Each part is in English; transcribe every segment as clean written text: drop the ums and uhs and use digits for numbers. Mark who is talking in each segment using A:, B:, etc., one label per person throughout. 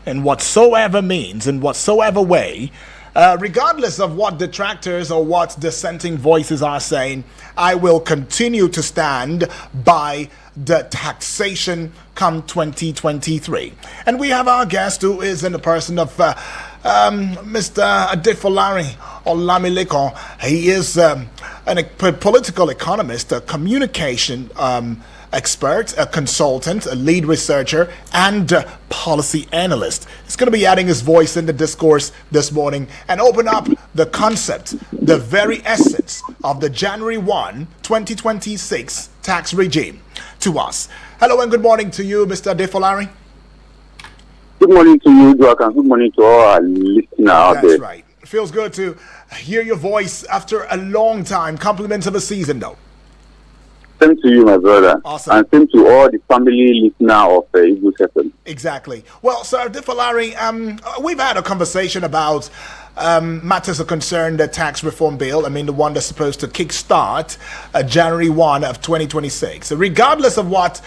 A: in whatsoever means, in whatsoever way, regardless of what detractors or what dissenting voices are saying, I will continue to stand by the taxation come 2023. And we have our guest, who is in the person of Mr. Adefolari Olamileko. He is a political economist, a communication expert, a consultant, a lead researcher, and a policy analyst. He's going to be adding his voice in the discourse this morning and open up the concept, the very essence of the January 1, 2026 tax regime to us. Hello and good morning to you, Mr. Adefolari.
B: Good morning to you, Doc, and good morning to all our listeners out there.
A: That's right. It feels good to hear your voice after a long time. Compliments of a season, though.
B: Same to you, my brother.
A: Awesome.
B: And same to all the family listeners of Eagle FM.
A: Exactly. Well, Sir Adefolari, we've had a conversation about matters that concern the tax reform bill. I mean, the one that's supposed to kickstart January 1 of 2026. Regardless of what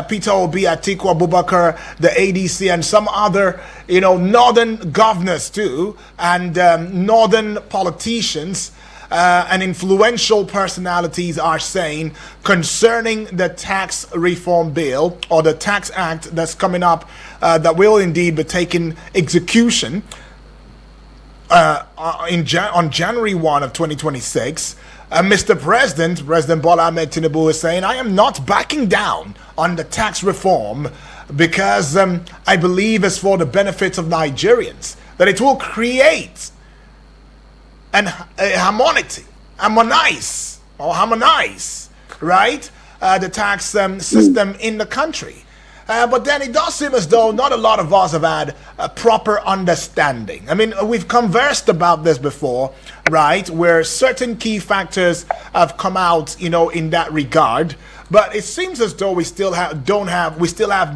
A: Peter Obi, Atiku Abubakar, the ADC, and some other, northern governors too, and northern politicians and influential personalities are saying concerning the tax reform bill or the tax act that's coming up that will indeed be taking execution on January 1 of 2026. Mr. President Bola Ahmed TINUBU is saying, I am not backing down on the tax reform because I believe it's for the benefit of Nigerians, that it will create harmonize, right? The tax system in the country. But then it does seem as though not a lot of us have had a proper understanding. I mean, we've conversed about this before, right? Where certain key factors have come out, in that regard. But it seems as though we still have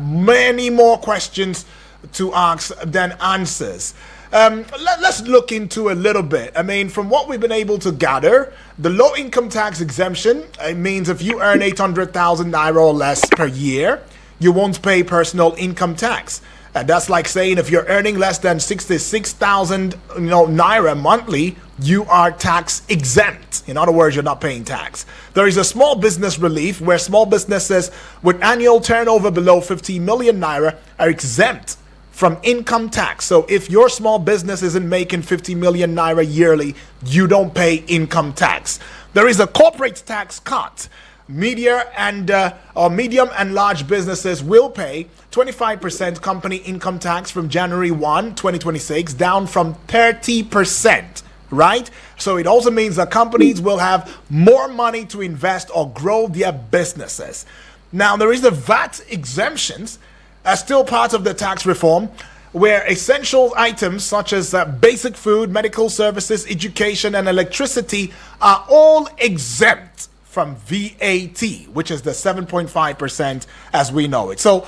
A: many more questions to ask than answers. Let's look into a little bit. I mean, from what we've been able to gather, the low income tax exemption, it means if you earn 800,000 naira or less per year, you won't pay personal income tax. And that's like saying if you're earning less than 66,000 naira monthly, you are tax exempt. In other words, you're not paying tax. There is a small business relief where small businesses with annual turnover below 50 million naira are exempt from income tax. So if your small business isn't making 50 million naira yearly, you don't pay income tax. There is a corporate tax cut. Medium and large businesses will pay 25% company income tax from January 1, 2026, down from 30%, right? So it also means that companies will have more money to invest or grow their businesses. Now, there is the VAT exemptions as still part of the tax reform, where essential items such as basic food, medical services, education, and electricity are all exempt from VAT, which is the 7.5% as we know it. So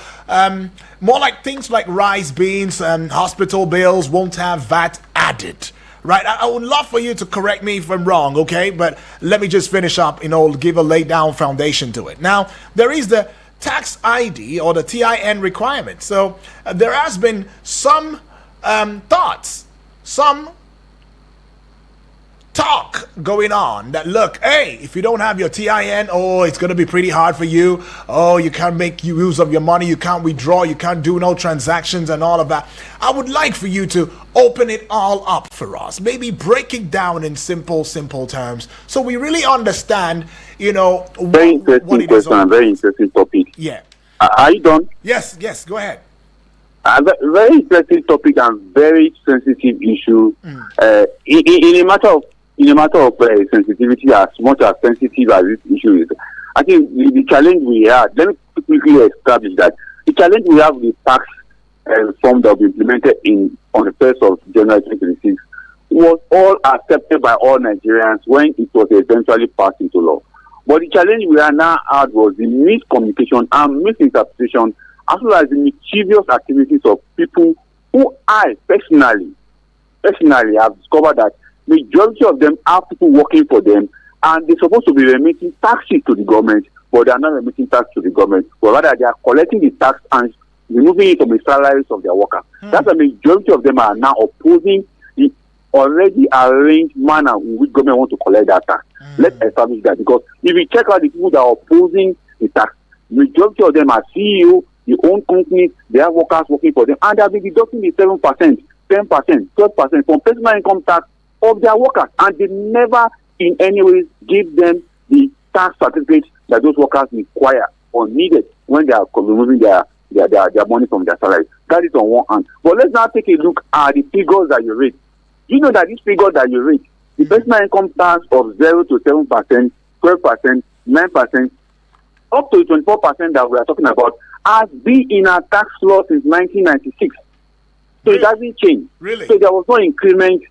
A: more like things like rice, beans, and hospital bills won't have VAT added. Right, I would love for you to correct me if I'm wrong, okay? But let me just finish up, give a laid down foundation to it. Now, there is the tax ID or the TIN requirement. So there has been some thoughts, some talk going on that, look, hey, if you don't have your TIN, it's going to be pretty hard for you. You can't make use of your money. You can't withdraw. You can't do no transactions and all of that. I would like for you to open it all up for us. Maybe break it down in simple terms so we really understand,
B: very interesting question, very interesting topic.
A: Yeah.
B: Are you done?
A: Yes, go ahead.
B: Very interesting topic and very sensitive issue. In a matter of sensitivity, as much as sensitive as this issue is, I think the challenge we have. Let me quickly establish that the challenge we have with tax reform that will be implemented on the 1st of January 2026 was all accepted by all Nigerians when it was eventually passed into law. But the challenge we are now had was the miscommunication and misinterpretation, as well as the mischievous activities of people who I personally have discovered that majority of them have people working for them, and they're supposed to be remitting taxes to the government, but they are not remitting tax to the government, but rather they are collecting the tax and removing it from the salaries of their workers. That's the majority of them are now opposing the already arranged manner in which government want to collect that tax. Let's establish that, because if you check out the people that are opposing the tax, majority of them are CEO, the own companies, they have workers working for them, and they have been deducting the 7%, 10%, 12% from personal income tax of their workers, and they never in any way give them the tax certificate that those workers require or needed when they are removing their money from their salary. That is on one hand. But let's now take a look at the figures that you read. You know that these figures that you read, the personal income tax of 0 to 7%, 12%, 9%, up to 24% that we are talking about, has been in our tax law since 1996. So
A: Really?
B: It hasn't changed.
A: Really?
B: So there was no increment.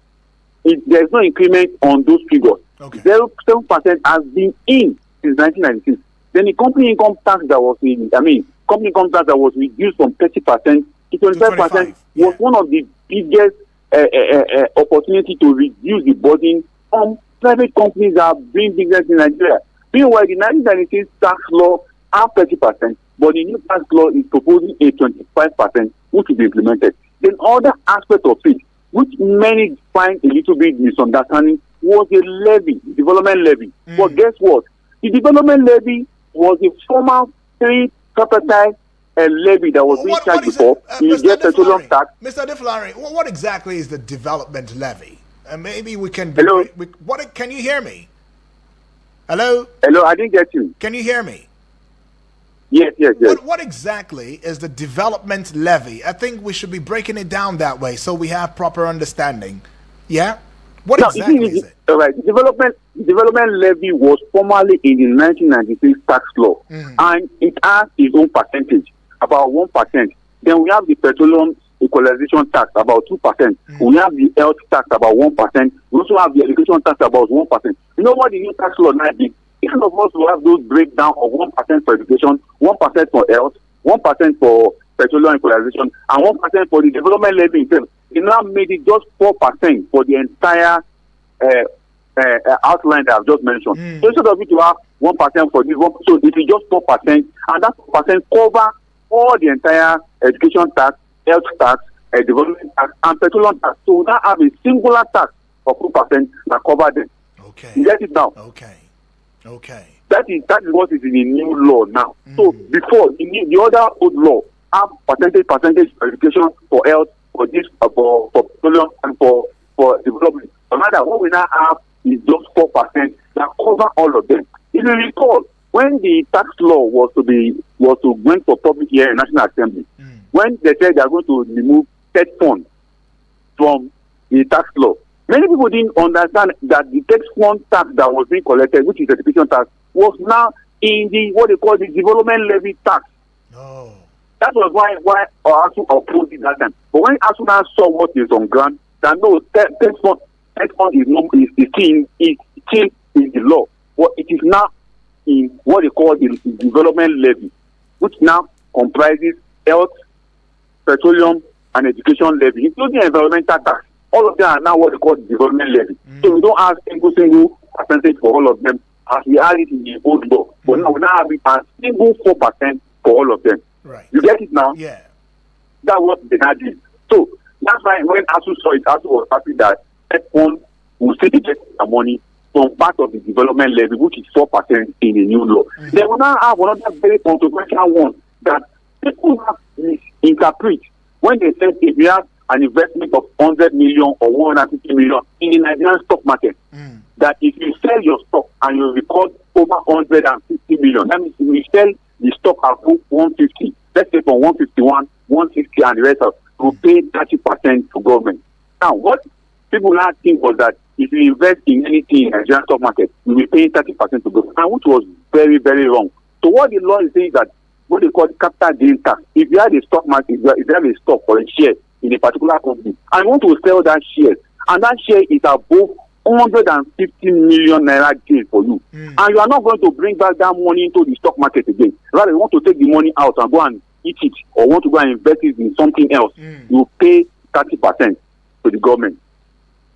B: There's no increment on those figures.
A: Okay.
B: 7% has been in since 1996. Then the company income tax that was company income tax that was reduced from 30% to 25% was one of the biggest opportunity to reduce the burden on private companies that are doing business in Nigeria. Meanwhile, the 1996 tax law have 30%, but the new tax law is proposing a 25%, which will be implemented. Then other aspect of it, which many find a little bit misunderstanding, was a levy, development levy. But guess what? The development levy was a former tripartite levy that was being charged before. You get petroleum tax.
A: Mr. DeFlari, what exactly is the development levy? Maybe we can.
B: Hello.
A: Can you hear me? Hello.
B: Hello, I didn't get you.
A: Can you hear me?
B: Yes.
A: What exactly is the development levy? I think we should be breaking it down that way so we have proper understanding. Yeah? What exactly is it?
B: All right. Development levy was formerly in the 1996 tax law, and it has its own percentage, about 1%. Then we have the petroleum equalization tax, about 2%. We have the health tax, about 1%. We also have the education tax, about 1%. You know what the new tax law now is? Each of us will have those breakdown of 1% for education, 1% for health, 1% for petroleum equalization, and 1% for the development levy itself. It now made it just 4% for the entire outline that I've just mentioned. So instead of it to have 1% for this one, so it is just 4%, and that 4% cover all the entire education tax, health tax, development tax, and petroleum tax. So we now have a singular tax of 2% that covers them.
A: Okay.
B: You get it now?
A: Okay.
B: That is what is in the new law now. So before the other old law have percentage education for health, for this, for petroleum, and for development. No matter what we now have is just 4% that cover all of them. If you recall, when the tax law was to went for public hearing in National Assembly, when they said they are going to remove tax fund from the tax law, many people didn't understand that the tax fund tax that was being collected, which is the education tax, was now in the what they call the development levy tax.
A: Oh.
B: That was why ASU opposed it that time. But when ASU now saw what is on ground, that no, tax fund is still in the law, but it is now in what they call the development levy, which now comprises health, petroleum, and education levy, including environmental tax. All of them are now what they call the development levy. So we don't have single percentage for all of them as we had it in the old law. But now we now have it as single 4% for all of them.
A: Right.
B: You get it now?
A: Yeah.
B: That's what they now did. So that's why when ASU saw it, ASU was happy that F1 will still get their money from part of the development levy, which is 4% in the new law. They will now have another very controversial one that people have misinterpret when they said if you have an investment of 100 million or 150 million in the Nigerian stock market, that if you sell your stock and you record over 150 million, that means if you sell the stock at 150, let's say from 151, 160 and the rest of, you pay 30% to government. Now, what people now think was that if you invest in anything in the Nigerian stock market, you will pay 30% to government, and which was very, very wrong. So what the law is saying is that what they call capital gain tax. If you have a stock market, if you have a stock or a share in a particular company, and you want to sell that share, and that share is above 150 million naira gain for you, and you are not going to bring back that money into the stock market again. Rather, you want to take the money out and go and eat it, or want to go and invest it in something else, you pay 30% to the government.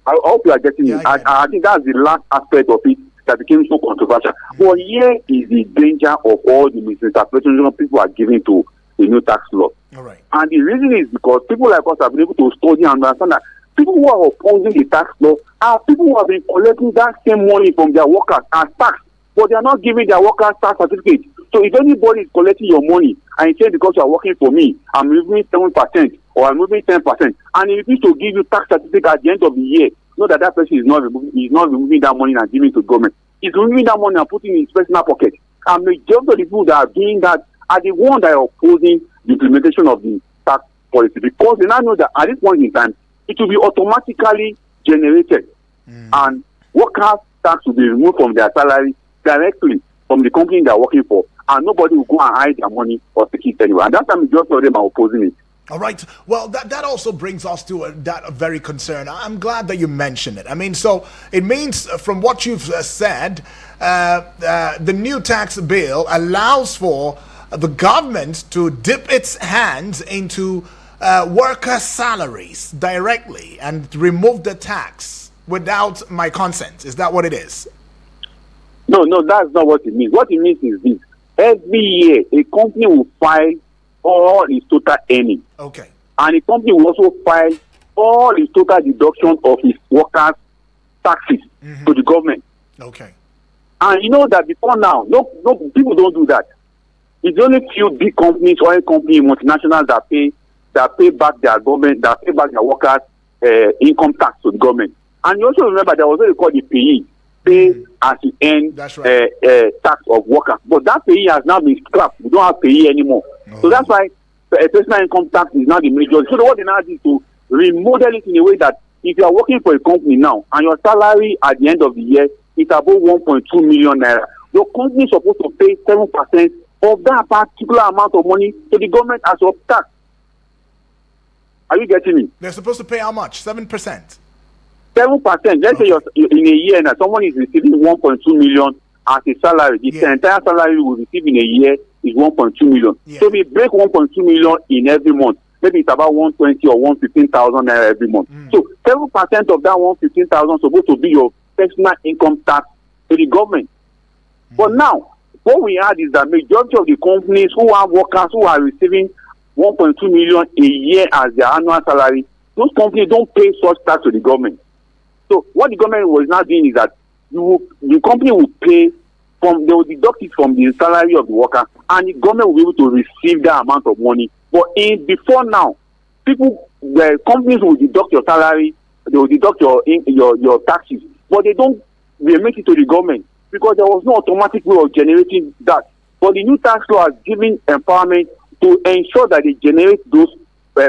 B: I hope you are getting it. I think that's the last aspect of it that became so controversial. But here is the danger of all the misinterpretations people are giving to the new tax law.
A: All right.
B: And the reason is because people like us have been able to study and understand that people who are opposing the tax law are people who have been collecting that same money from their workers as tax, but they are not giving their workers tax certificate. So if anybody is collecting your money and you say because you are working for me, I'm moving 7% or I'm moving 10%, and he refuses to give you tax certificate at the end of the year, know that that person is not removing that money and giving it to government. He's removing that money and putting it in his personal pocket. And majority of the people that are doing that are the ones that are opposing the implementation of the tax policy, because they now know that at this point in time, it will be automatically generated, and workers' tax will be removed from their salary directly from the company they are working for, and nobody will go and hide their money or take it anywhere. And that's why majority of them are opposing it.
A: All right. Well, that also brings us to that very concern. I'm glad that you mentioned it. I mean, so it means from what you've said, the new tax bill allows for the government to dip its hands into worker salaries directly and remove the tax without my consent. Is that what it is?
B: No, that's not what it means. What it means is this. Every year, a company will file all its total earnings.
A: Okay.
B: And the company will also file all its total deduction of its workers' taxes to the government.
A: Okay.
B: And you know that before now, no people don't do that. It's only few big companies, oil companies, multinationals that pay back their government, that pay back their workers' income tax to the government. And you also remember there was what they call the pay as you earn tax of workers. But that payee has now been scrapped. We don't have payee anymore. So that's why personal income tax is now the major. So what they now do is to remodel it in a way that if you are working for a company now and your salary at the end of the year is above 1.2 million naira, your company is supposed to pay 7% of that particular amount of money to the government as of tax. Are you getting me?
A: They're supposed to pay how much? 7%?
B: 7%. Let's say you're in a year now, someone is receiving 1.2 million as a salary. The entire salary will receive in a year is 1.2 million. So we break 1.2 million in every month. Maybe it's about 120 or 115,000 naira every month. So 7% of that 115,000 is supposed to be your personal income tax to the government. But now, what we had is that majority of the companies who have workers who are receiving 1.2 million a year as their annual salary, those companies don't pay such tax to the government. So what the government was now doing is that the company will pay they will deduct it from the salary of the worker, and the government will be able to receive that amount of money. But before now, the companies will deduct your salary, they will deduct your taxes, but they make it to the government because there was no automatic way of generating that. But the new tax law has given empowerment to ensure that they generate those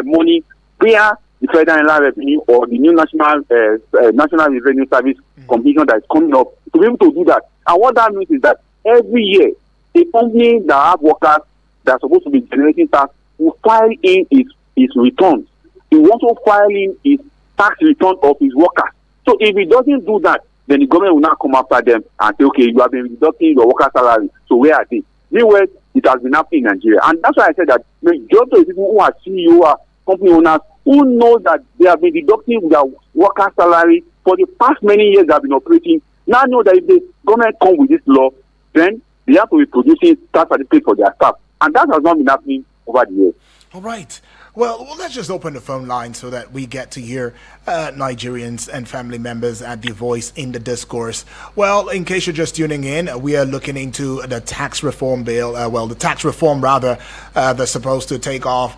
B: money via the Federal Inland Revenue or the new National Revenue Service competition that is coming up to be able to do that. And what that means is that every year, a company that have workers that are supposed to be generating tax will file in its returns. He will also file in his tax return of his workers. So if he doesn't do that, then the government will now come after them and say, okay, you have been deducting your worker salary, so where are they? Meanwhile, it has been happening in Nigeria. And that's why I said that majority of the people who are CEO, company owners, who know that they have been deducting their worker salary for the past many years they have been operating, now know that if the government come with this law, then they have to be producing tax certificate for their staff. And that has not been happening over the years.
A: All right. Well, let's just open the phone line so that we get to hear Nigerians and family members at the voice in the discourse. Well, in case you're just tuning in, we are looking into the tax reform bill. The tax reform, rather, that's supposed to take off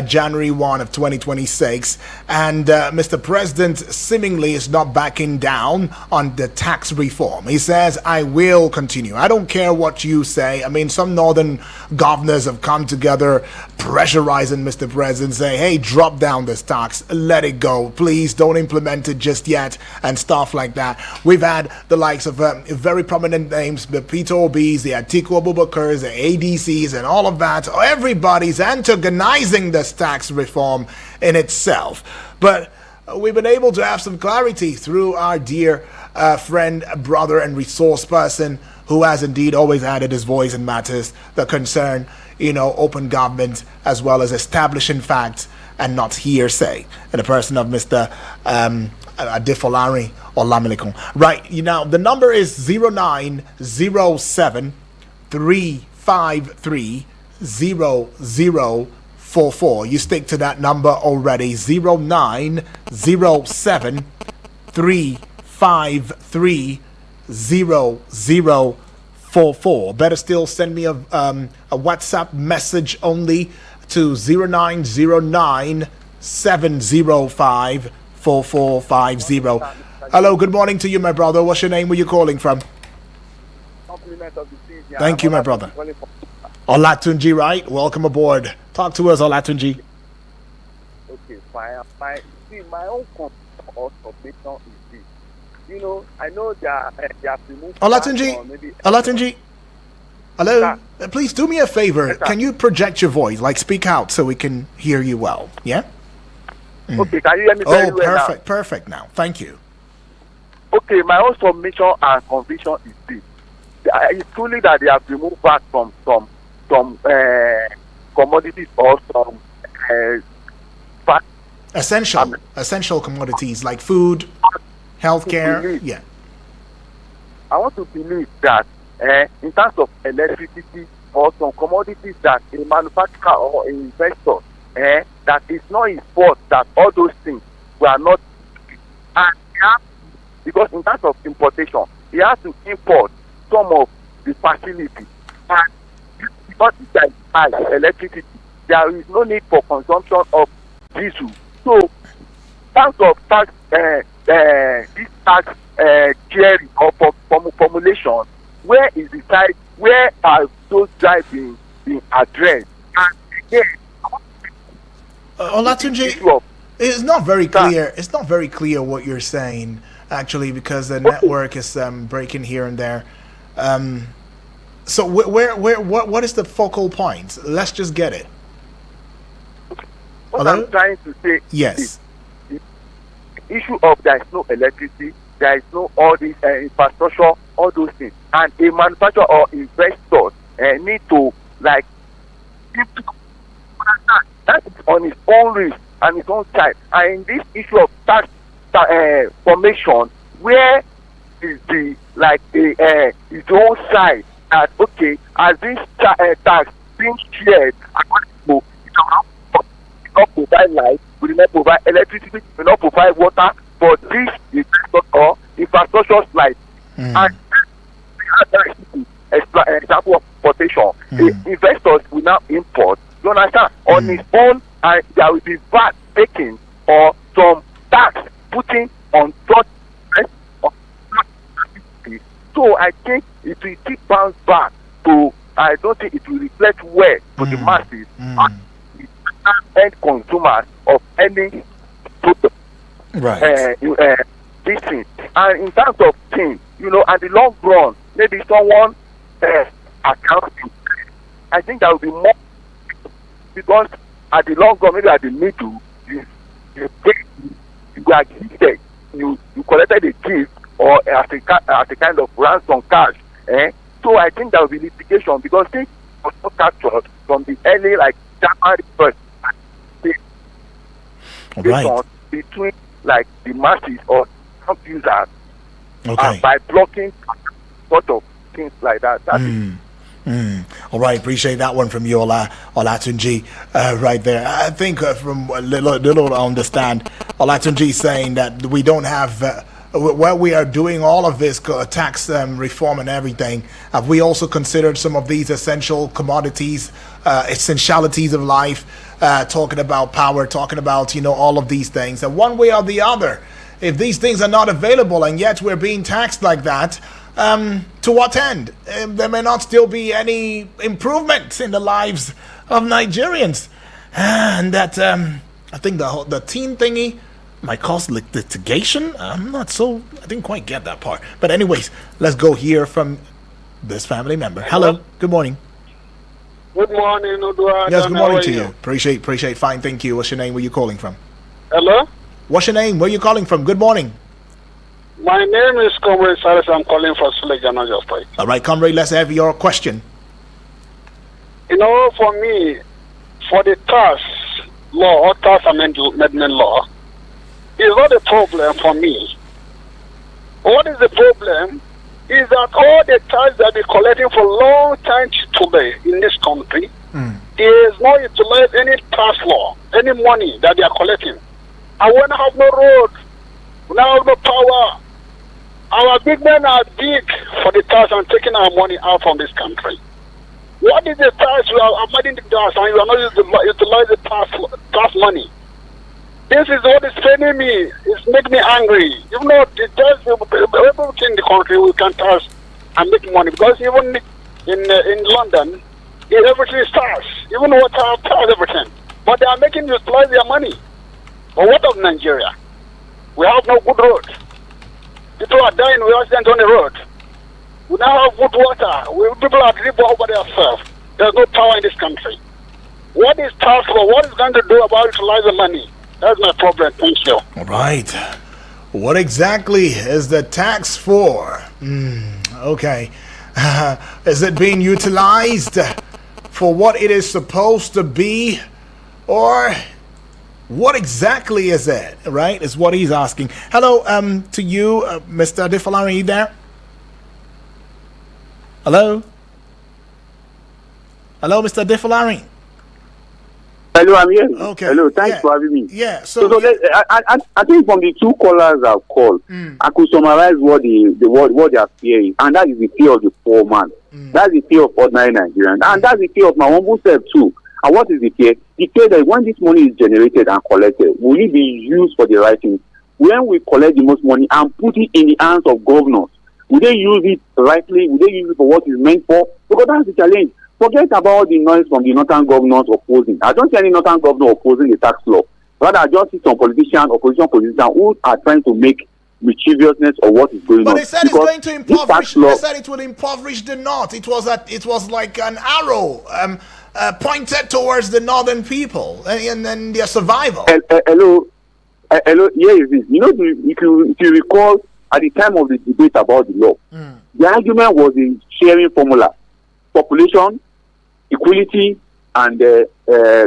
A: January 1 of 2026. And Mr. President seemingly is not backing down on the tax reform. He says, I will continue. I don't care what you say. I mean, some northern governors have come together pressurizing Mr. President, say, hey, drop down this tax, let it go, please don't implement it just yet, and stuff like that. We've had the likes of very prominent names, the Peter Obis, the Atiku Abubakars, the ADCs, and all of that. Everybody's antagonizing this tax reform in itself. But we've been able to have some clarity through our dear friend, brother, and resource person who has indeed always added his voice in matters that concern, open government, as well as establishing facts and not hearsay, in the person of Mr. Adefolari Olamilekun. Right, the number is 0907 353 0045. 44. You stick to that number already. 0907 353 0044. Better still, send me a WhatsApp message only to 0909 705 4450. Hello, good morning to you, my brother. What's your name? Where you calling from? Thank you, my brother. Olatunji, right? Welcome aboard. Talk to us, Olatunji.
C: Okay, fine. My own submission is this. I know they have removed.
A: Olatunji. Hello? Please do me a favor. Can you project your voice? Like, speak out so we can hear you well. Yeah?
C: Okay, can you hear me very well now?
A: Perfect now. Thank you.
C: Okay, my own submission and conviction is this. It's truly that they have removed VAT from some commodities or some
A: essential commodities like food, healthcare. Yeah.
C: I want to believe that in terms of electricity or some commodities that a manufacturer or an investor that is not his fault that all those things were not, and because in terms of importation he has to import some of the facility, and because there is high electricity, there is no need for consumption of diesel. So in terms of tax this tax theory or formulation, where is the side, where are those drives being addressed? And again,
A: Olatunji, it's not very clear. It's not very clear what you're saying, actually, because the network is breaking here and there. So what is the focal point? Let's just get it.
C: What I'm trying to say
A: is
C: the issue of there is no electricity, there is no all this infrastructure, all those things, and a manufacturer or investor need to like that is on his own risk and his own side. And in this issue of tax formation, where is the his own side that okay, as this tax being shared according to not provide light, we will not provide electricity, we will not provide water for this infrastructure slide. And example of importation, the investors will now import. You understand? On his own, and there will be VAT taken or some tax putting on such. So I think it will keep bounce back to. I don't think it will reflect well to the masses and end consumers of any product.
A: Right.
C: This thing. And in terms of things, at the long run, maybe someone accounting. I think there will be more because at the long run, maybe at the middle, you are gifted, you collected a gift or as a kind of ransom cash. So I think there will be litigation because things was not captured from the early January 1st.
A: Right.
C: Between the masses or some users
A: by
C: blocking sort of things like that.
A: All right, appreciate that one from you, Olatunji, right there. I think from a little to understand, Olatunji saying that we don't have, while we are doing all of this tax reform and everything, have we also considered some of these essential commodities, essentialities of life, talking about power, talking about, all of these things, and one way or the other, if these things are not available and yet we're being taxed like that, to what end? There may not still be any improvements in the lives of Nigerians. And that, I think the teen thingy might cause litigation. I didn't quite get that part. But anyways, let's go hear from this family member. Hello, good morning.
D: Good morning, Udwa.
A: Yes, good morning to you. Appreciate, fine, thank you. What's your name? Where you calling from?
D: Hello?
A: What's your name? Where you calling from? Good morning.
D: My name is Comrade Saris. I'm calling from Suleja, Niger State.
A: All right, Comrade, let's have your question.
D: For me, for the tax law or tax amendment law, is not a problem for me. What is the problem is that all the tax that they're collecting for a long time today in this country, they is not utilize any tax law, any money that they are collecting. And when I have no road, we now have no power. Our big men are big for the tax and taking our money out from this country. What is the tax we are adding to tax and you are not utilize the tax money? This is what is paining me. It's making me angry. Even though the tax, everything in the country we can tax and make money, because even in London, everything is tax. Even water tax, everything. But they are making utilize their money. But what of Nigeria? We have no good road. People are dying with accidents on the road. We now have good water. People are living over themselves. There's no power in this country. What is tax law? What is going to do about utilizing money? That's my problem. Thank you.
A: All right. What exactly is the tax for? Okay. Is it being utilized for what it is supposed to be? Or what exactly is it? Right? Is what he's asking. Hello, to you, Mr. Adefolarin, are you there? Hello? Hello, Mr. Adefolarin.
B: Hello, I'm here.
A: Okay.
B: Hello, thanks for having me.
A: Yeah.
B: So I think from the two callers I've called, I could summarize what they are fearing, and that is the fear of the poor man. That's the fear of ordinary Nigerians, and that's the fear of my humble self too. And what is the fear? The fear that when this money is generated and collected, will it be used for the right thing? When we collect the most money and put it in the hands of governors, will they use it rightly? Will they use it for what it's meant for? Because that's the challenge. Forget about the noise from the northern governors opposing. I don't see any northern governor opposing the tax law. Rather, I just see some politicians, opposition politicians who are trying to make mischievousness of what is going on.
A: But they said it's going to impoverish. They said it will impoverish the north. It was like an arrow pointed towards the northern people and their survival.
B: Hello. Here is it. You know, if you recall, at the time of the debate about the law, the argument was in sharing formula, population, equality, and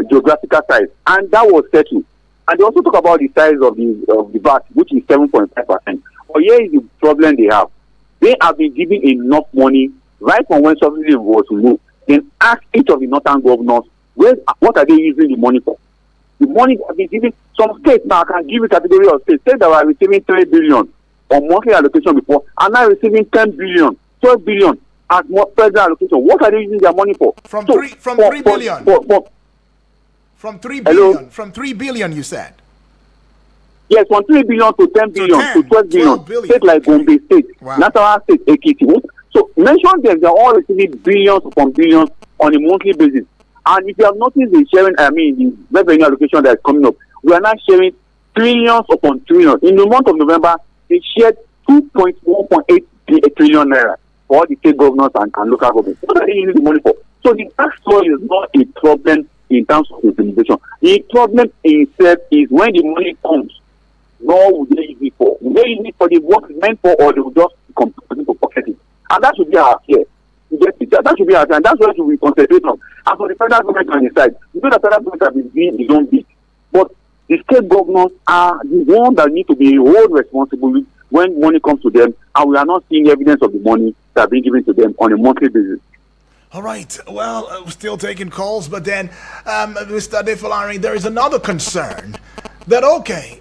B: geographical size, and that was settled. And they also talk about the size of the VAT, which is 7.5%. But here is the problem they have. They have been giving enough money right from when subsidy was removed. Then ask each of the northern governors, what are they using the money for? The money that been given, some states now, I can give a category of states that were receiving 3 billion on monthly allocation before, are now receiving 10 billion, 12 billion as federal allocation. What are they using their money for?
A: From 3 billion. From 3 billion.
B: Hello?
A: From 3 billion, you said.
B: Yes, from 3 billion to 10 billion to 12 billion. States like Gombe State,
A: Wow.
B: National State, Ekiti. So mention them, they're all receiving billions upon billions on a monthly basis. And if you have noticed the sharing, the revenue allocation that is coming up, we are now sharing trillions upon trillions. In the month of November, they shared 1.8 trillion naira for all the state governors and local governments. What are they using the money for? So the tax law is not a problem in terms of implementation. The problem in itself is when the money comes, nor would they use it for. Would they use it for the work it's meant for, or they will just continue to pocket it? And that should be our fear. That should be our fear, and that's what we concentrate on. And for the federal government on the side, you know the federal government has been doing his own bit. But the state governors are the ones that need to be held responsible when money comes to them, and we are not seeing evidence of the money that are being given to them on a monthly basis.
A: All right. Well, we're still taking calls, but then, Mr. Adefolarin, there is another concern that, okay,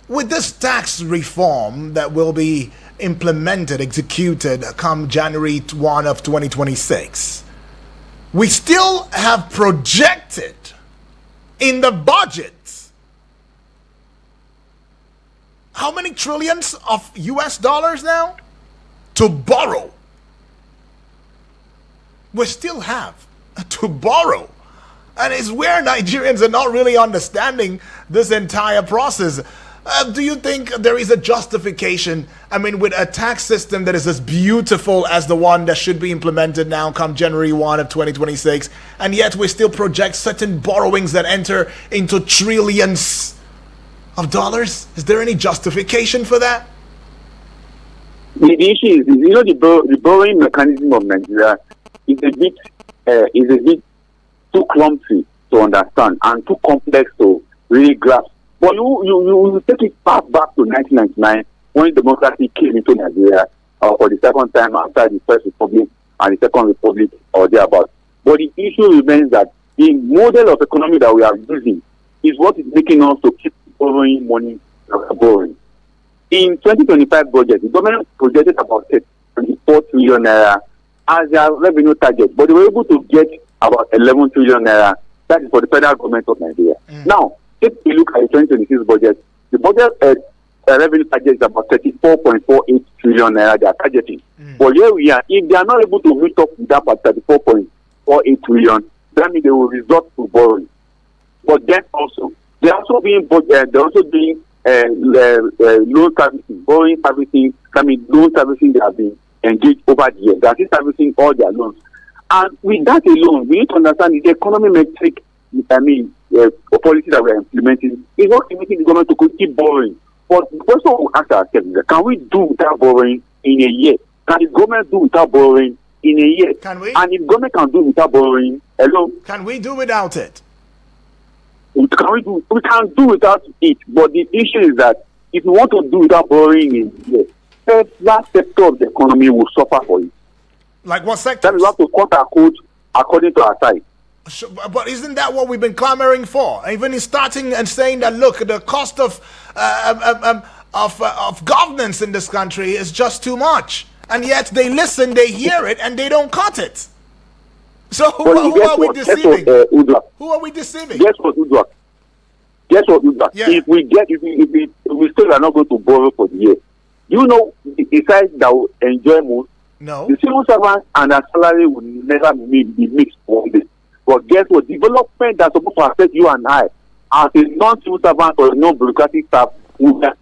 A: with this tax reform that will be implemented, executed come January 1 of 2026, we still have projected in the budget how many trillions of US dollars now to borrow. We still have to borrow. And it's where Nigerians are not really understanding this entire process. Do you think there is a justification, with a tax system that is as beautiful as the one that should be implemented now come January 1 of 2026, and yet we still project certain borrowings that enter into trillions of dollars? Is there any justification for that?
B: The issue is, the borrowing mechanism of Nigeria is a bit too clumsy to understand and too complex to really grasp. But you take it back to 1999 when democracy came into Nigeria for the second time after the First Republic and the Second Republic or thereabouts. But the issue remains that the model of economy that we are using is what is making us to keep borrowing money borrowing. In 2025 budget, the government projected about 24 trillion naira as their revenue target, but they were able to get about 11 trillion naira. That is for the federal government of Nigeria. Now, if we look at the 2026 budget, the budget revenue target is about 34.48 trillion naira they are targeting. But here we are, if they are not able to meet up with that at 34.48 trillion, that means they will resort to borrowing. But then also, they are also doing loan servicing, borrowing servicing, loan servicing they have been engaged over the years. They are still servicing all their loans. And with that alone, we need to understand the economy metric, policy that we are implementing is not making the government to keep borrowing. But the question we ask ourselves is, can we do without borrowing in a year? Can the government do without borrowing in a year?
A: Can we?
B: And if government can do without borrowing, hello?
A: Can we do without it?
B: We can do without it, but the issue is that if we want to do without borrowing in a year, that sector of the economy will suffer for it.
A: Like what sector?
B: That is what to cut our code according to our size.
A: But isn't that what we've been clamoring for? Even in starting and saying that, look, the cost of governance in this country is just too much, and yet they listen, they hear it, and they don't cut it. So who are we deceiving? Who are we deceiving?
B: Guess what, Udwak?
A: Yeah.
B: If we still are not going to borrow for the year, you know the size that will enjoy most.
A: No.
B: The civil servants and their salary will never be mixed one day. But guess what? Development that's supposed to affect you and I, as a non-civil servant or a non-bureaucratic staff, will have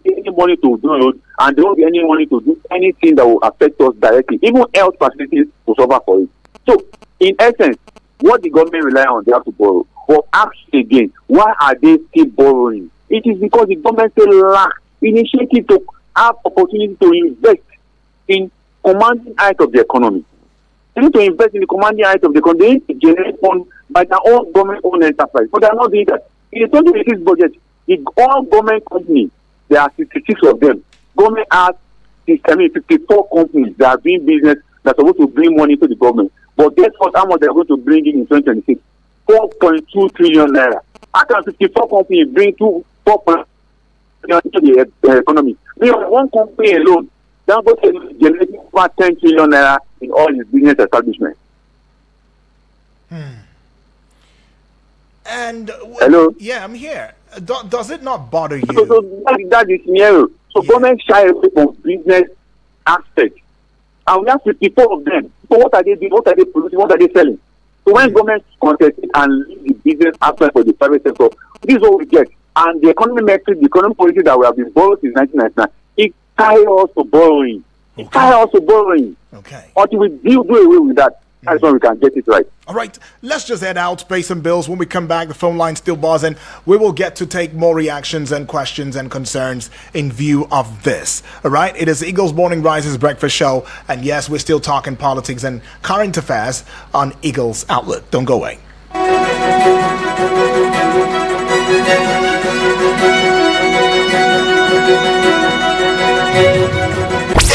B: any money to do it, and there won't be any money to do anything that will affect us directly. Even health facilities will suffer for it. So, in essence, what the government rely on, they have to borrow. But ask again, why are they still borrowing? It is because the government still lacks initiative to have opportunity to invest in commanding height of the economy. They need to invest in the commanding height of the economy. They need to generate funds by their own government-owned enterprise. But they are not doing that. In the 2026 budget, all government companies, there are 66 of them. Government has 54 companies that are doing business that are supposed to bring money to the government. But guess what? How much they are going to bring in 2026? 4.2 trillion naira. How can 54 companies bring 4.2 trillion into the economy? We have one company alone. They are going to generate over 10 trillion naira in all its business establishments.
A: And
B: hello?
A: Yeah, I'm here. Does it not bother you?
B: So that is scenario. So government shy away from business aspect. And we have 54 of them. So what are they doing? What are they producing? What are they selling? So when government contest it and leave the business aspect for the private sector, this is what we get. And the economy metric, the economic policy that we have been borrowed since 1999, it ties us to borrowing.
A: Okay.
B: It ties us to borrowing.
A: Okay.
B: Until we do away with that, that's when we can get it right.
A: All right, let's just head out, pay some bills. When we come back, the phone line still buzzing. We will get to take more reactions and questions and concerns in view of this. All right, it is Eagles Morning Rises Breakfast Show. And yes, we're still talking politics and current affairs on Eagles Outlook. Don't go away.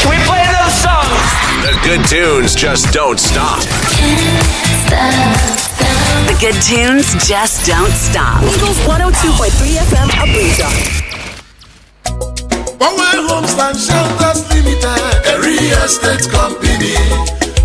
E: We play those songs.
F: The good tunes just don't stop.
G: The good tunes just don't stop.
H: Eagles 102.3 FM Abuja.
I: Power Homes and Shelters Limited, a real estate company.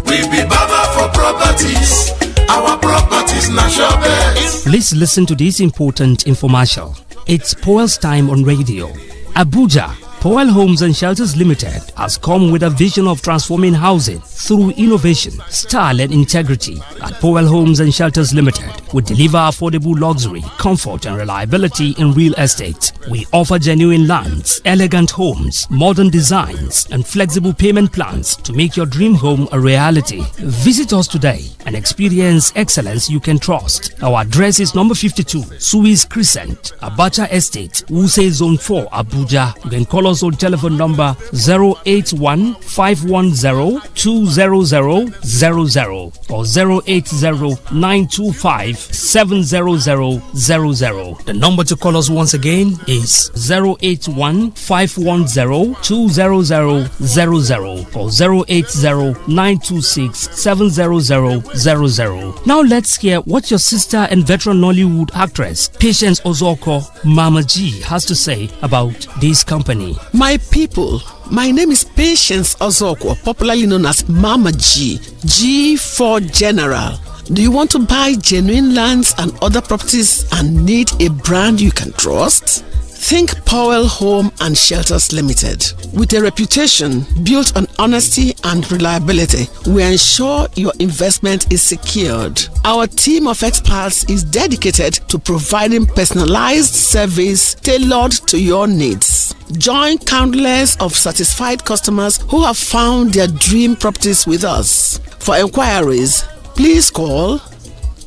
I: We be Baba for properties. Our properties not your best.
J: Please listen to this important infomercial. It's Powell's time on radio. Abuja. Powell Homes and Shelters Limited has come with a vision of transforming housing through innovation, style and integrity. At Powell Homes and Shelters Limited, we deliver affordable luxury, comfort and reliability in real estate. We offer genuine lands, elegant homes, modern designs and flexible payment plans to make your dream home a reality. Visit us today and experience excellence you can trust. Our address is number 52, Suez Crescent, Abacha Estate, Wuse Zone 4, Abuja. You can call us also telephone number 081-510-20000 or 080-925-70000. The number to call us once again is 081-510-20000 or 080-926-70000. Now let's hear what your sister and veteran Nollywood actress Patience Ozoko Mama G has to say about this company.
K: My people, my name is Patience Ozoko, popularly known as Mama G. G for General. Do you want to buy genuine lands and other properties and need a brand you can trust? Think Powell Home and Shelters Limited. With a reputation built on honesty and reliability, we ensure your investment is secured. Our team of experts is dedicated to providing personalized service tailored to your needs. Join countless of satisfied customers who have found their dream properties with us. For inquiries, please call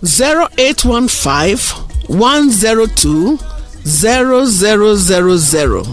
K: 0815 102 0000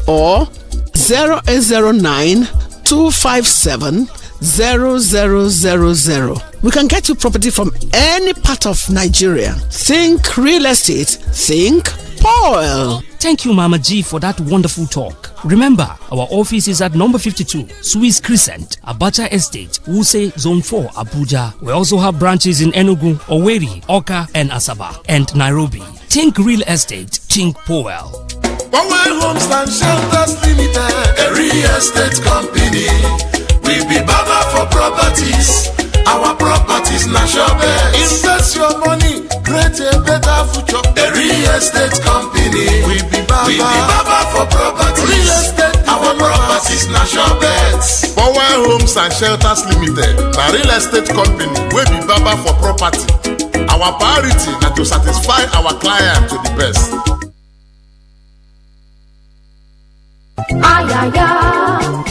K: or 0809 257 0000. We can get you property from any part of Nigeria. Think real estate, think Powell.
J: Thank you, Mama G, for that wonderful talk. Remember, our office is at number 52, Swiss Crescent, Abacha Estate, Wuse, Zone 4, Abuja. We also have branches in Enugu, Owerri, Oka, and Asaba, and Nairobi. Think real estate, think Powell.
I: Powell Homes and Shelters Limited, a real estate company. We be Baba for properties. Our properties national best. Invest your money, create a better future. A real estate company. We be Baba for properties. Real estate. Our properties national best.
L: Powell Homes and Shelters Limited, a real estate company. We be Baba for property. Our priority is to satisfy our client to the best.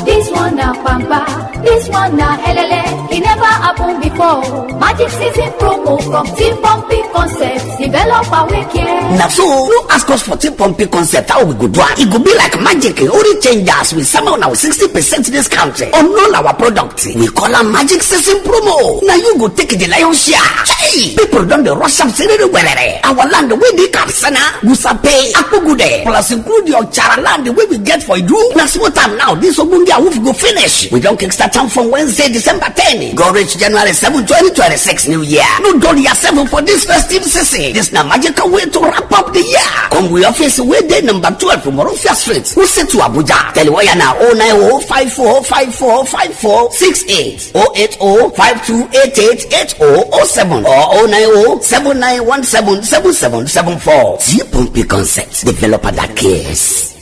M: This one now pampa, this one now helele. It never happened before. Magic season promo from Team Pumpy Concepts. Develop our care.
N: Now so, you ask us for Team Pumpy Concept, how we go do it. It could be like magic. Only changes with some of our 60% discount on all our products. We call them Magic Season promo. Now you go take the lion's share. Hey, people don't rush up everywhere. Our land where they cap sana, Gusape, Akugude, plus include your Chara land the way we get for you. Now small time now. This Obundia will go finish. We don't kickstart time from Wednesday, December 10. Go reach January 7, 2026 New Year. No dollar 7 for this festive season. This na magical way to wrap up the year. Come we office way day number 12 from Morofia Street. We say to Abuja. Tell you now 090-5454-5468 080-5288-8007 or 090-7917-7774. T-Pumpy Concept. Developer that cares.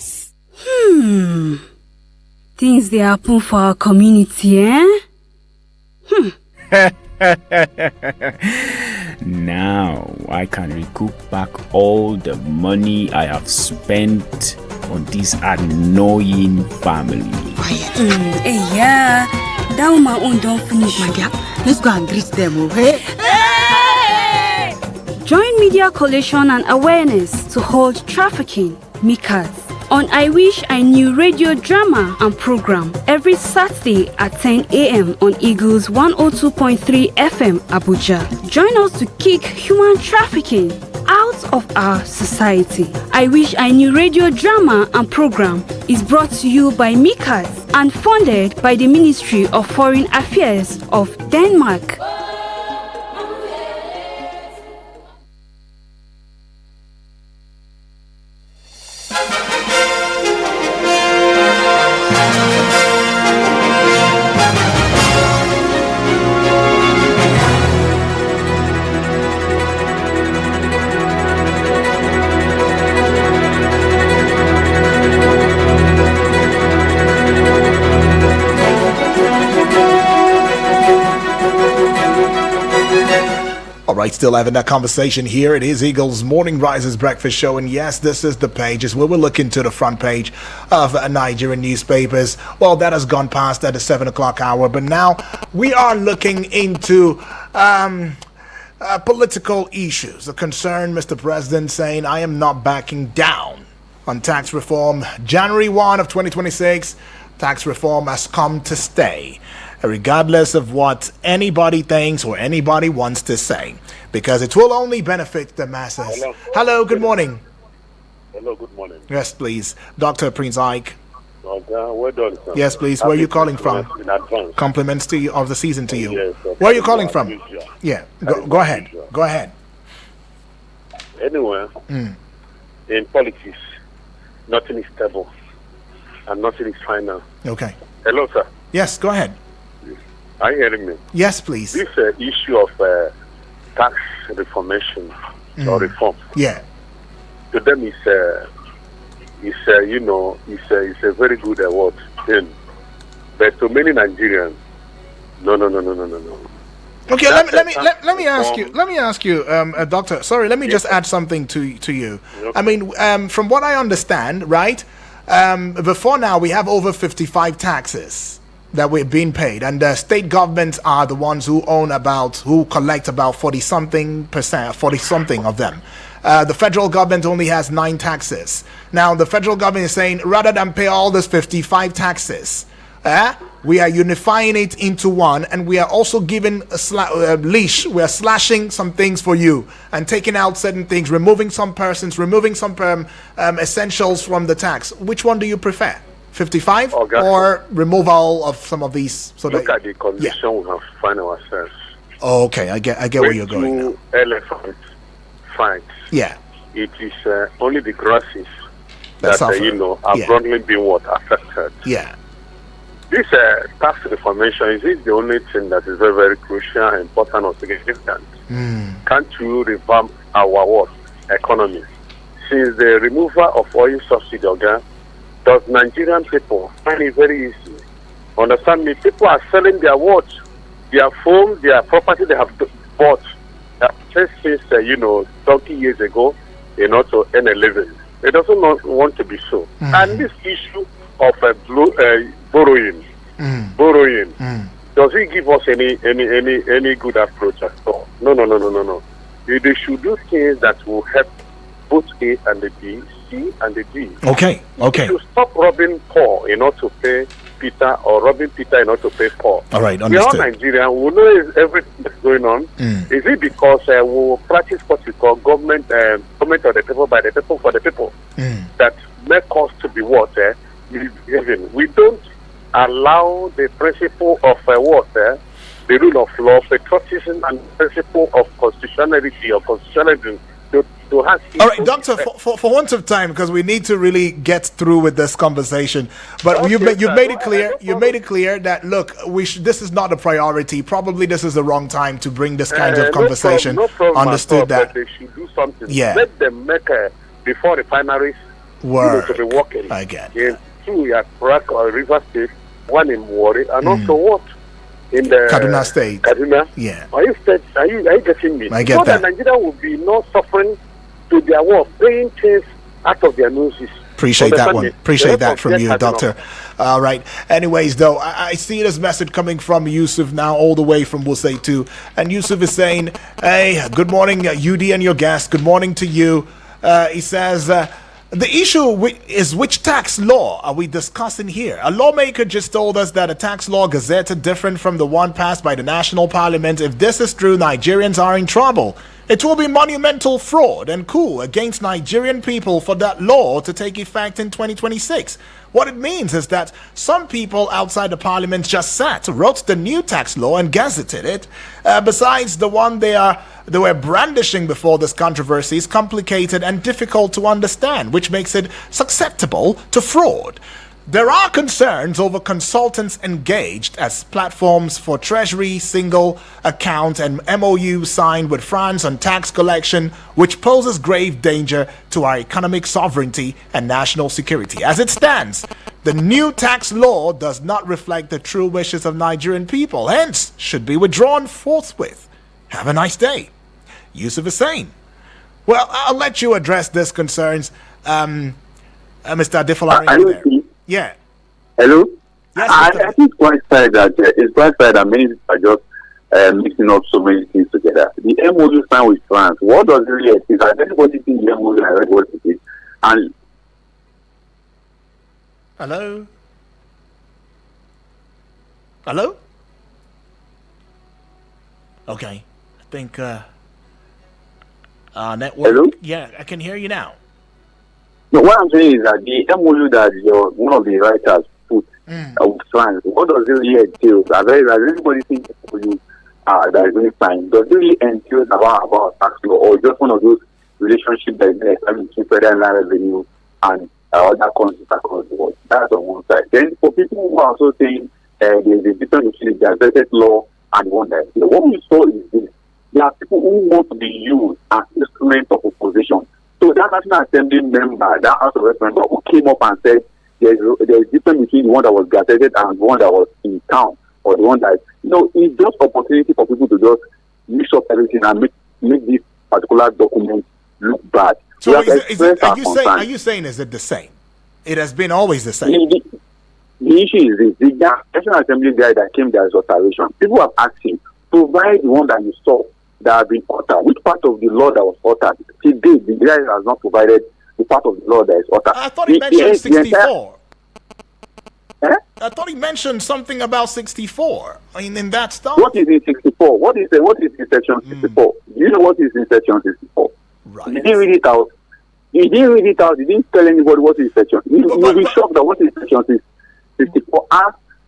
O: Things they happen for our community, eh?
P: Now I can recoup back all the money I have spent on this annoying family.
O: Hey, yeah. That one my own don't finish. My dear, let's go and greet them, okay? Hey! Join Media Coalition and Awareness to hold trafficking, MICAS, on I Wish I Knew radio drama and program every Saturday at 10 a.m. on Eagles 102.3 FM Abuja. Join us to kick human trafficking out of our society. I Wish I Knew radio drama and program is brought to you by MICAS and funded by the Ministry of Foreign Affairs of Denmark.
A: Right, still having that conversation here. It is Eagles Morning Rises Breakfast Show, and yes, this is the pages where we're looking to the front page of Nigerian newspapers. Well, that has gone past at the 7 o'clock hour, but now we are looking into political issues. The concern, Mr. President, saying, I am not backing down. on tax reform. January 1 of 2026, tax reform has come to stay, regardless of what anybody thinks or anybody wants to say, because it will only benefit the masses. Hello, good morning.
Q: Hello, good morning.
A: Yes, please. Dr. Prince Ike.
Q: Well done, sir.
A: Yes, please. Where are you calling from?
Q: In advance.
A: Compliments to you of the season to you.
Q: Yes,
A: where are you calling from? Yeah, go ahead. Go ahead.
Q: Anyway, in politics, nothing is stable and nothing is final.
A: Okay.
Q: Hello, sir.
A: Yes, go ahead.
Q: Are you hearing me?
A: Yes, please.
Q: This issue of tax reformation or reform.
A: Yeah.
Q: To them, it's a very good award. But to many Nigerians, no.
A: Okay, let me ask you, Doctor. Sorry, let me just add something to you.
Q: Okay.
A: I mean, from what I understand, right? Before now, we have over 55 taxes that we're being paid, and the state governments are the ones who collect about 40-something of them. The federal government only has 9 taxes. Now, the federal government is saying, rather than pay all these 55 taxes, we are unifying it into one, and we are also giving a leash. We are slashing some things for you and taking out certain things, removing some persons, removing some essentials from the tax. Which one do you prefer? 55 or removal of some of these?
Q: Look at the condition we have found ourselves.
A: Oh, okay, I get where you're going now.
Q: Elephants fight.
A: Yeah.
Q: It is only the grasses that are broadly being affected.
A: Yeah.
Q: This tax reformation, is it the only thing that is very, very crucial, important, or significant? Can't you revamp our economy? Since the removal of oil subsidy, does Nigerian people find it very easy? Understand me? People are selling their watch, their phone, their property they have bought since 20 years ago, to earn a living. It doesn't want to be so. And this issue of borrowing, does it give us any good approach at all? No. They should do things that will help both A and the B, C and the D.
A: Okay.
Q: They should stop robbing poor to pay Peter, or robbing Peter to pay Paul.
A: All right,
Q: understood. We are Nigerian. We know everything that's going on. Is it because we practice what we call government of the people, by the people, for the people, that make us to be what? Misbehaving? We don't allow the principle of the rule of law, patriotism, and the principle of constitutionality or constitutionalism to have.
A: All right, Doctor, for want of time, because we need to really get through with this conversation, but you've made it clear that, look, this is not a priority. Probably this is the wrong time to bring this kind of conversation.
Q: No problem
A: Understood that.
Q: They should do something.
A: Yeah.
Q: Let them make before refineries to be working.
A: I get
Q: in 2 at Prague or River State, 1 in Warri, and also what? In the
A: Kaduna State.
Q: Kaduna.
A: Yeah.
Q: Are you getting me?
A: I get that.
Q: So that Nigeria will be not suffering to their work, paying things out of their noses.
A: Appreciate that one. Appreciate that from you, Doctor. All right. Anyways, though, I see this message coming from Yusuf now, all the way from Wusay too. And Yusuf is saying, hey, good morning, UD and your guest. Good morning to you. He says, the issue is which tax law are we discussing here? A lawmaker just told us that a tax law gazetted different from the one passed by the National Parliament. If this is true, Nigerians are in trouble. It will be monumental fraud and coup against Nigerian people for that law to take effect in 2026. What it means is that some people outside the parliament just wrote the new tax law and gazetted it. Besides, the one they were brandishing before this controversy is complicated and difficult to understand, which makes it susceptible to fraud. There are concerns over consultants engaged as platforms for Treasury, single account, and MOU signed with France on tax collection, which poses grave danger to our economic sovereignty and national security. As it stands, the new tax law does not reflect the true wishes of Nigerian people, hence should be withdrawn forthwith. Have a nice day. Yusuf is saying. Well, I'll let you address these concerns, Mr. Adefolari. Yeah.
B: Hello?
A: Yes,
B: I think it's quite sad that many people are just mixing up so many things together. The MOU signed with France, what does it really exist? Has anybody seen the MOU and read what it is? And
A: Hello? Hello? Okay. I think network.
B: Hello?
A: Yeah, I can hear you now.
B: No, what I'm saying is that the MOU that one of the writers put with France, what does it really entail? As everybody thinks MOU that is really fine, does it really entail about tax law, or just one of those relationships that is established between federal and land revenue and other countries across the world? That's on one side. Then for people who are also saying there's a difference between the gazetted law and one that what we saw is this. There are people who want to be used as instruments of opposition. So that National Assembly member, that House of Representatives who came up and said there's a difference between the one that was gazetted and the one that was in town, or the one that, it's just opportunity for people to just mix up everything and make this particular document look bad.
A: So are you saying is it the same? It has been always the same.
B: The issue is this: the National Assembly guy that came there as alteration, people have asked him, provide the one that you saw that has been altered. Which part of the law that was altered? Today, the guy has not provided the part of the law that is altered.
A: I thought he mentioned 64. I thought he mentioned something about 64. I mean, in that stuff.
B: What is in 64? What is in section 64? Do you know what is in section 64?
A: Right.
B: He didn't read it out. He didn't tell anybody what is section. You'll be shocked that what is section 64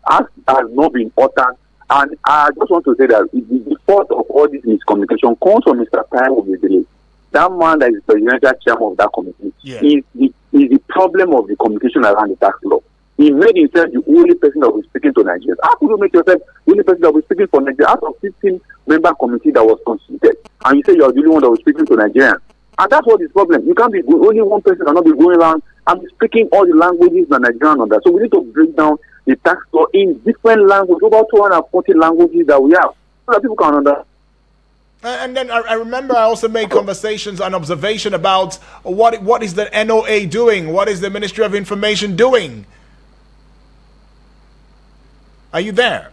B: has not been altered. And I just want to say that the fault of all this miscommunication comes from Mr. Taiwo Obedele. That man that is the presidential chairman of that committee is the problem of the communication around the tax law. He made himself the only person that was speaking to Nigerians. How could you make yourself the only person that was speaking for Nigeria out of 15-member committee that was constituted? And you say you are the only one that was speaking to Nigerians. And that's what is the problem. You can't be only one person cannot be going around and speaking all the languages that Nigerians understand. So we need to break down the tax law in different languages, about 240 languages that we have, so that people can understand.
A: And then I remember I also made conversations and observation about what is the NOA doing? What is the Ministry of Information doing? Are you there?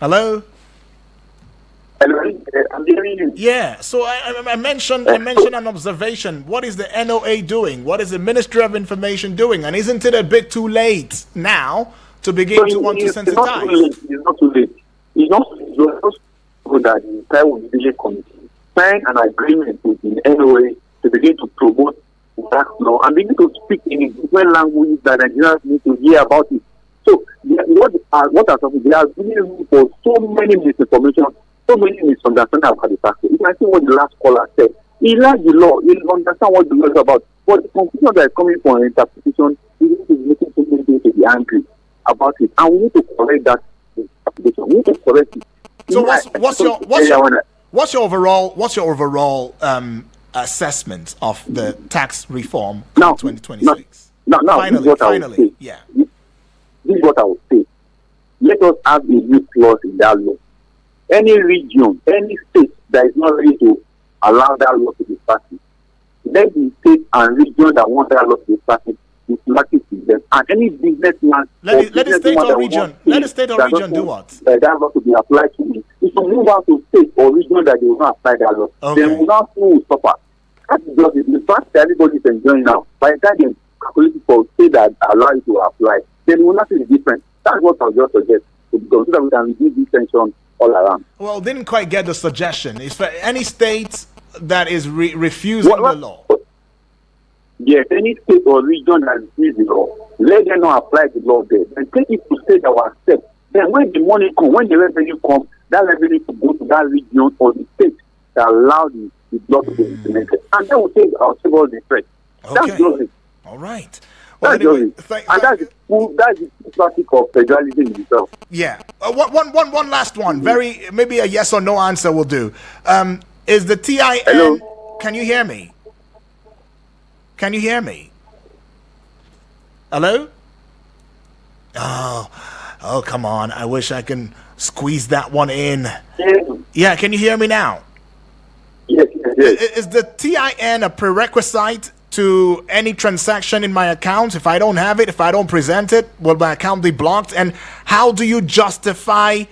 A: Hello?
B: Hello, I'm hearing you.
A: Yeah, so I mentioned an observation. What is the NOA doing? What is the Ministry of Information doing? And isn't it a bit too late now to begin to want to sensitize?
B: It's not too late. It's not too late that the entire Village Committee signed an agreement with the NOA to begin to promote tax law and begin to speak in different languages that Nigerians need to hear about it. So what has happened? They are giving room for so many misinformation, so many misunderstandings about the tax law. You can see what the last caller said. He learned the law. He understand what the law is about. But the conclusion that is coming from interpretation is making so many people to be angry about it. And we need to correct that interpretation. We need to correct it.
A: So what's your overall assessment of the tax reform in 2026?
B: Finally,
A: yeah.
B: This is what I would say. Let us have a new clause in that law. Any region, any state that is not ready to allow that law to be practiced, let the state and region that want that law to be practiced practice with them. And any businessman,
A: let the state or region do what?
B: That law to be applied to me. If you move out to state or region that they will not apply that law, then will not suffer. That is just the fact that everybody is enjoying now. By the time they calculate for state that allow it to apply, then we will not see the difference. That's what I'll just suggest, so that we can reduce this tension all around.
A: Well, didn't quite get the suggestion. Is for any state that is refusing the law?
B: Yes, any state or region that refuses the law, let them not apply the law there. And take it to state that will accept. Then when the money comes, when the revenue comes, that revenue to go to that region or the state that allow the law to be implemented. And then we'll take all the threat. That's just it.
A: All right. Well,
B: that's anyway, that's the practice of federalism itself.
A: Yeah. One last one. Maybe a yes or no answer will do. Is the TIN?
B: Hello?
A: Can you hear me? Can you hear me? Hello? Oh, come on. I wish I can squeeze that one in. Yeah, can you hear me now?
B: Yes.
A: Is the TIN a prerequisite to any transaction in my account? If I don't have it, if I don't present it, will my account be blocked? And how do you justify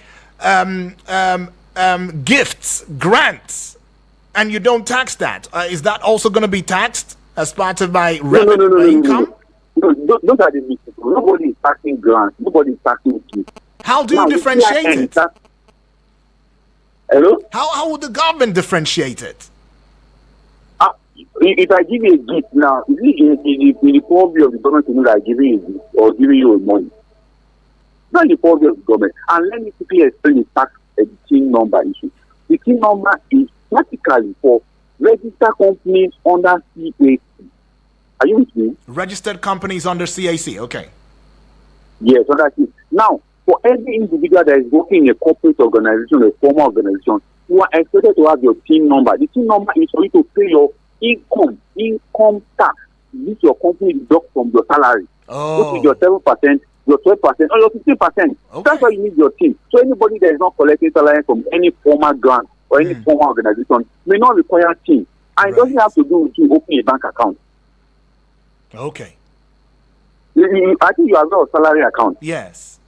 A: gifts, grants, and you don't tax that? Is that also going to be taxed as part of my revenue income?
B: those are the mistakes. Nobody is taxing grants. Nobody is taxing kids.
A: How do you differentiate it?
B: Hello?
A: How would the government differentiate it?
B: If I give you a gift now, is it in the purview of the government to know that I'm giving you a gift or giving you money? Not in the purview of the government. And let me quickly explain the tax TIN number issue. The TIN number is practically for registered companies under CAC. Are you with me?
A: Registered companies under CAC, okay.
B: Yes, so that's it. Now, for every individual that is working in a corporate organization, a formal organization, you are expected to have your TIN number. The TIN number is for you to pay your income tax. This your company deduct from your salary.
A: Oh.
B: This is your 7%, your 12%, or your 15%. Okay. That's why you need your TIN. So anybody that is not collecting salary from any formal grant or any formal organization may not require TIN. And it doesn't have to do with you opening a bank account.
A: Okay.
B: I think you have a salary account.
A: Yes.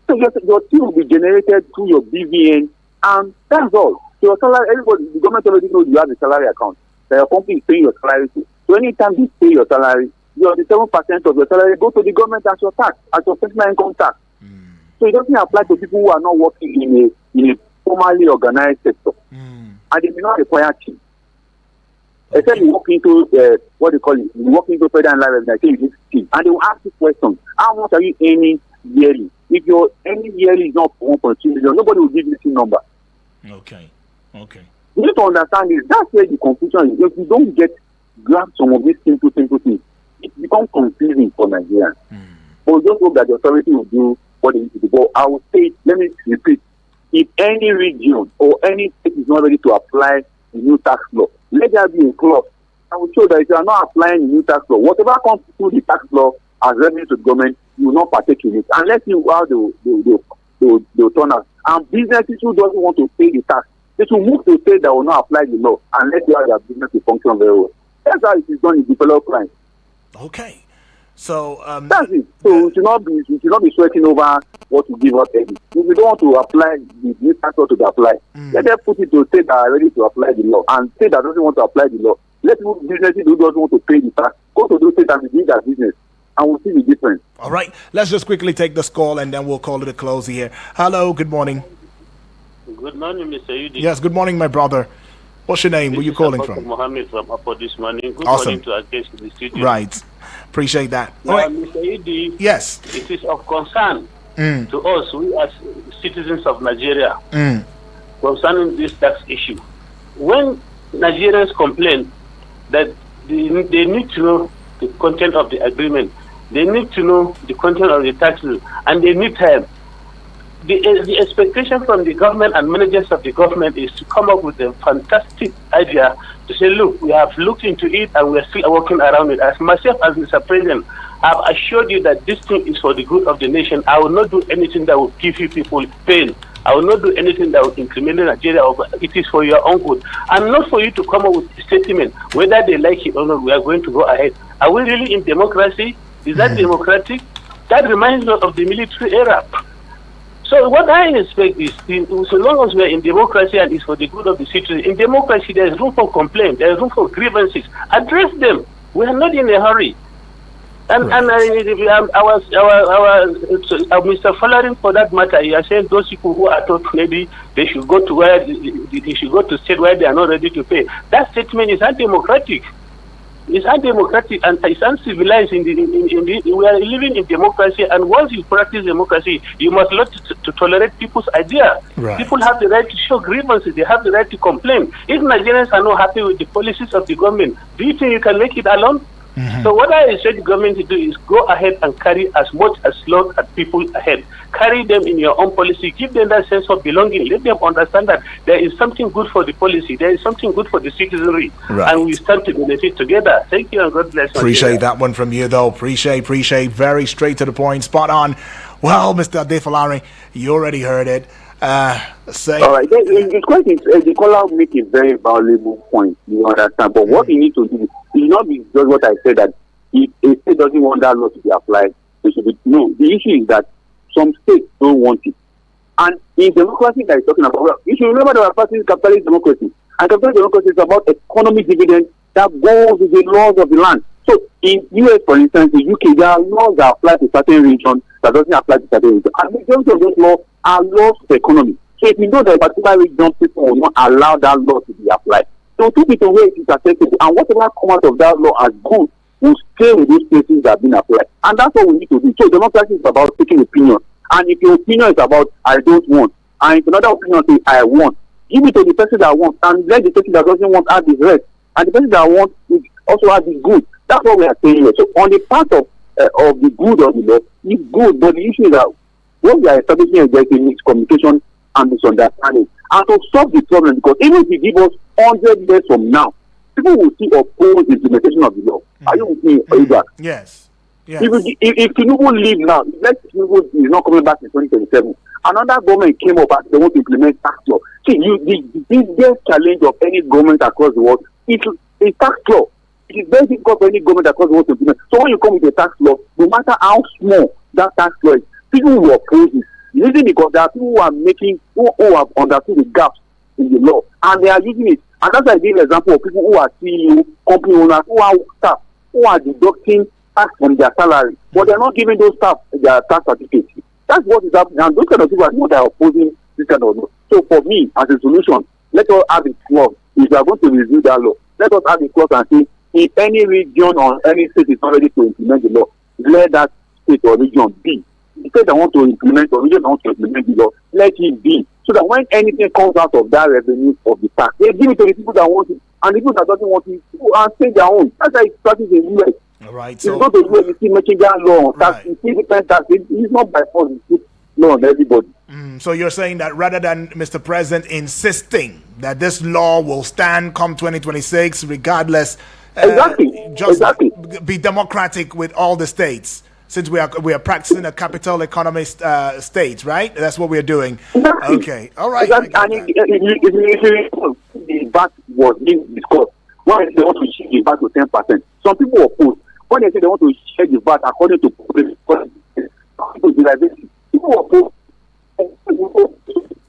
B: So your TIN will be generated through your BVN, and that's all. So your salary, everybody, the government already knows you have a salary account that your company is paying your salary to. So anytime you pay your salary, the 7% of your salary go to the government as your tax, as your personal income tax. So it doesn't apply to people who are not working in a formally organized sector. And they may not require TIN. Except you walk into what they call it, you walk into federal and life and say you need TIN. And they will ask you questions. How much are you earning yearly? If your earning yearly is not 1.2 million, nobody will give you TIN number.
A: Okay.
B: You need to understand this. That's where the confusion is. If you don't get grasp some of these simple things, it becomes confusing for Nigerians. But just hope that the authority will do what they need to do. But I will say, let me repeat, if any region or any state is not ready to apply the new tax law, let there be a clause. I will show that if you are not applying the new tax law, whatever comes through the tax law as revenue to the government, you will not partake in it. And let's see how they will turn out. And businesses who doesn't want to pay the tax, they should move to a state that will not apply the law and let their business to function very well. That's how it is done in developed countries.
A: Okay. So
B: that's it. So we should not be sweating over what to give us every. If we don't want to apply the new tax law to be applied, let them put it to a state that are ready to apply the law, and state that doesn't want to apply the law. Let businesses who doesn't want to pay the tax go to those states and do their business, and we'll see the difference.
A: All right. Let's just quickly take this call and then we'll call it a close here. Hello. Good morning.
R: Good morning, Mr. Yudi.
A: Yes. Good morning, my brother. What's your name? Where are you calling from?
R: Mohammed from Upper this morning. Good
A: Awesome.
R: morning to our guests in the studio.
A: Right. Appreciate that.
R: Now,
A: All right.
R: Mr. Yudi,
A: Yes.
R: it is of concern to us, we as citizens of Nigeria, concerning this tax issue. When Nigerians complain that they need to know the content of the agreement, they need to know the content of the taxes, and they need time. The expectation from the government and managers of the government is to come up with a fantastic idea to say, look, we have looked into it and we are still working around it. As myself, as Mr. President, I've assured you that this thing is for the good of the nation. I will not do anything that will give you people pain. I will not do anything that will incriminate Nigeria. It is for your own good. And not for you to come up with a statement, whether they like it or not, we are going to go ahead. Are we really in democracy? Is that democratic? That reminds me of the military era. So what I expect is, so long as we are in democracy and it's for the good of the citizens, in democracy there is room for complaint, there is room for grievances. Address them. We are not in a hurry. And Mr. Follering, for that matter, he has said those people who are told maybe they should go to where they should go to state where they are not ready to pay. That statement is undemocratic. It's undemocratic and it's uncivilized. We are living in democracy, and once you practice democracy, you must not to tolerate people's ideas.
A: Right.
R: People have the right to show grievances. They have the right to complain. If Nigerians are not happy with the policies of the government, do you think you can make it alone? So what I expect the government to do is go ahead and carry as much as long as people ahead. Carry them in your own policy. Give them that sense of belonging. Let them understand that there is something good for the policy. There is something good for the citizenry.
A: Right.
R: And we stand to benefit together. Thank you and God bless.
A: Appreciate that one from you, though. Appreciate. Very straight to the point. Spot on. Well, Mr. Adefolari, you already heard it.
B: All right. The caller make a very valuable point. You understand? But what you need to do is not be just what I said, that if a state doesn't want that law to be applied, it should be. No, the issue is that some states don't want it. And in democracy that is talking about, well, you should remember that we are practicing capitalist democracy. And capitalist democracy is about economic dividends that goes with the laws of the land. So In US, for instance, in UK, there are laws that apply to certain regions that doesn't apply to certain regions. And the majority of those laws are laws of the economy. So if you know that a particular region, people will not allow that law to be applied. So keep it away if it's acceptable. And whatever comes out of that law as good will stay with those places that have been applied. And that's what we need to do. So democracy is about taking opinion. And if your opinion is about I don't want, and if another opinion says I want, give it to the person that wants, and let the person that doesn't want add the rest. And the person that wants it also add the good. That's what we are saying here. So on the part of the good of the law, it's good, but the issue is that what we are establishing is there is miscommunication and misunderstanding. And to solve the problem, because even if you give us 100 years from now, people will still oppose the implementation of the law. Are you with me, Oida?
A: Yes. Yes.
B: If TINUBU leave now, let's TINUBU is not coming back in 2027. Another government came up and they want to implement tax law. See, the biggest challenge of any government across the world is tax law. It is very difficult for any government across the world to implement. So when you come with a tax law, no matter how small that tax law is, people will oppose it. Usually because there are people who have understood the gaps in the law, and they are using it. And that's why I give an example of people who are CEO, company owners, who are staff, who are deducting tax from their salary, but they're not giving those staff their tax certificates. That's what is happening, and those kind of people are not opposing this kind of law. So for me, as a solution, let us have a clause. If we are going to review that law, let us have a clause and say, if any region or any state is not ready to implement the law, let that state or region be. The state that want to implement or region that want to implement the law, let it be. So that when anything comes out of that revenue of the tax, they give it to the people that want it, and the people that doesn't want it, and pay their own. That's how it started in the US.
A: All right.
B: It's not the US, you see making that law on tax, it's different tax. It's not by force, it's law on everybody.
A: So you're saying that rather than Mr. President insisting that this law will stand come 2026, regardless, be democratic with all the states, since we are practicing a capital economy state, right? That's what we're doing.
B: Exactly.
A: Okay, all right.
B: Exactly. And if the VAT was being discussed, when they want to shift the VAT to 10%, some people oppose. When they say they want to share the VAT according to people oppose.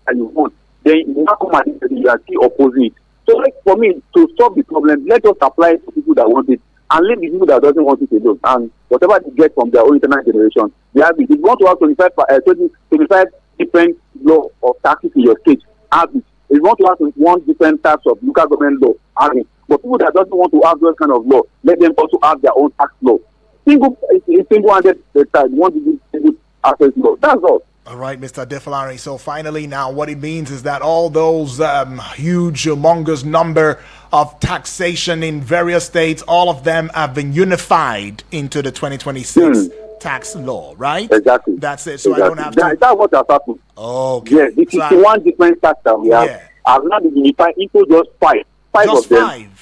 B: And you want, then you now come and you are still opposing it. So, like for me, to solve the problem, let us apply to people that want it, and leave the people that doesn't want it alone. And whatever they get from their own internal generation, they have it. If you want to have 25 different law of taxes in your state, have it. If you want to have one different types of local government law, have it. But people that doesn't want to have those kind of law, let them also have their own tax law. Single-handed side, one single access law. That's all.
A: All right, Mr. Defalari. So finally now, what it means is that all those huge, humongous number of taxation in various states, all of them have been unified into the 2026 tax law, right?
B: Exactly.
A: That's it. So
B: exactly.
A: I don't have to...
B: That's what has happened.
A: Okay.
B: Yes, this is one different tax that we have. Have not been unified into just five. Five.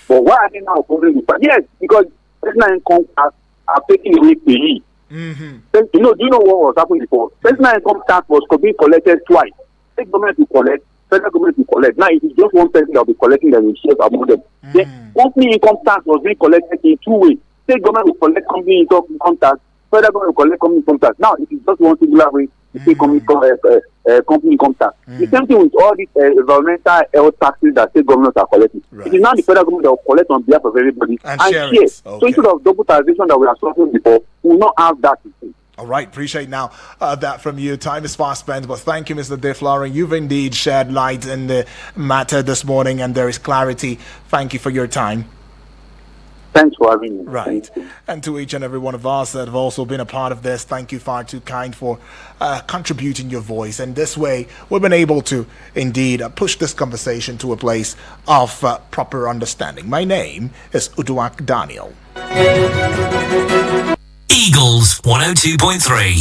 B: But why are they now opposing the five? Yes, because personal income tax are taking away payee. Do you know what was happening before? Personal income tax was being collected twice. State government will collect, federal government will collect. Now it is just one person that will be collecting the shares among them. Then company income tax was being collected in two ways. State government will collect company income tax, federal government will collect company income tax. Now it is just one singular way to pay company income tax. The same thing with all these environmental health taxes that state governments are collecting. It is now the federal government that will collect on behalf of everybody and share. Okay. So instead of double taxation that we are suffering before, we will not have that.
A: All right, appreciate now that from you. Time is fast spent, but thank you, Mr. Deflowering. You've indeed shed light in the matter this morning, and there is clarity. Thank you for your time.
B: Thanks for having me.
A: Right. And to each and every one of us that have also been a part of this, thank you far too kind for contributing your voice. And this way, we've been able to indeed push this conversation to a place of proper understanding. My name is Uduak Daniel.
F: Eagles 102.3.